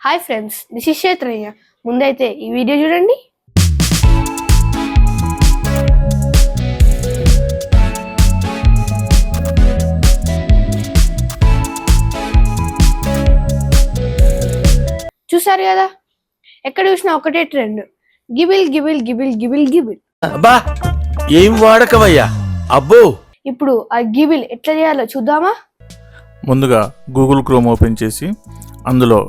Hi friends, this is Kshetrayya. ముందైతే ఈ video చూడండి. చూసారు కదా, ఎక్కడ చూసినా ఒకటే ట్రెండ్, గిబిల్ గిబిల్ గిబిల్ గిబిల్ గిబిల్. అబ్బా ఏం వాడకవయ్యా అబ్బో. ఇప్పుడు ఆ గిబిల్ ఎట్లా చేయాలో చూద్దామా? ముందుగా గూగుల్ క్రోమ్ ఓపెన్ చేసి అందులో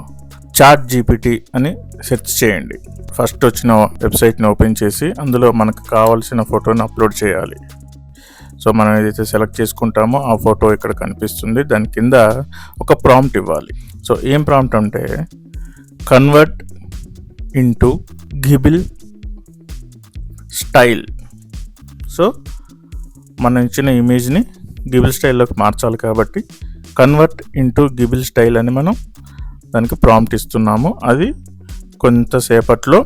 చాట్ జీపీటీ అని సెర్చ్ చేయండి. ఫస్ట్ వచ్చిన వెబ్సైట్ని ఓపెన్ చేసి అందులో మనకు కావాల్సిన ఫోటోని అప్లోడ్ చేయాలి. సో మనం ఏదైతే సెలెక్ట్ చేసుకుంటామో ఆ ఫోటో ఇక్కడ కనిపిస్తుంది. దాని కింద ఒక ప్రాంప్ట్ ఇవ్వాలి. సో ఏం ప్రాంప్ట్ అంటే convert into Ghibli style. So మనం ఇచ్చిన ఇమేజ్ని గిబిల్ స్టైల్లోకి మార్చాలి కాబట్టి కన్వర్ట్ ఇంటూ గిబిల్ స్టైల్ అని మనం దానికి ప్రాంప్ట్ ఇస్తున్నాము. అది కొంతసేపట్లో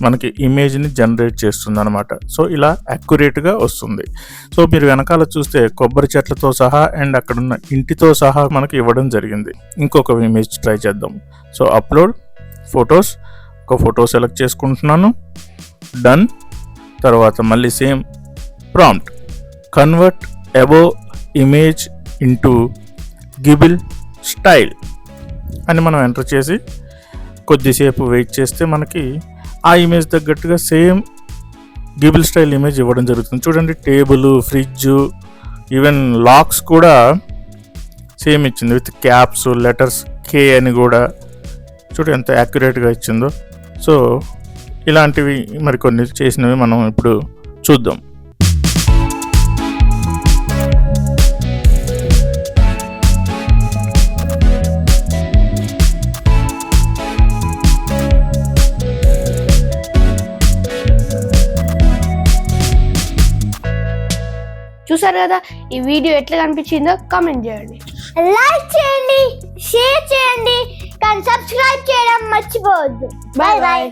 మనకి ఇమేజ్ని జనరేట్ చేస్తుంది అనమాట. సో ఇలా యాక్యురేట్గా వస్తుంది. సో మీరు వెనకాల చూస్తే కొబ్బరి చెట్లతో సహా అండ్ అక్కడున్న ఇంటితో సహా మనకి ఇవ్వడం జరిగింది. ఇంకొక ఇమేజ్ ట్రై చేద్దాం. సో అప్లోడ్ ఫొటోస్, ఒక ఫోటో సెలెక్ట్ చేసుకుంటున్నాను, డన్. తర్వాత మళ్ళీ same prompt convert above image into Ghibli style అని మనం ఎంటర్ చేసి కొద్దిసేపు వెయిట్ చేస్తే మనకి ఆ ఇమేజ్ తగ్గట్టుగా సేమ్ గిబిల్ స్టైల్ ఇమేజ్ ఇవ్వడం జరుగుతుంది. చూడండి, టేబుల్, ఫ్రిడ్జ్, ఈవెన్ లాక్స్ కూడా సేమ్ ఇచ్చింది విత్ క్యాప్స్, లెటర్స్ కే అని కూడా. చూడు ఎంత యాక్యురేట్గా ఇచ్చిందో. సో ఇలాంటివి మరికొన్ని చేసినవి మనం ఇప్పుడు చూద్దాం. చూసారు కదా, ఈ వీడియో ఎట్లా కనిపించిందో కామెంట్ చేయండి, లైక్ చేయండి, షేర్ చేయండి, కానీ సబ్స్క్రైబ్ చేయడం మర్చిపోవద్దు. Bye bye.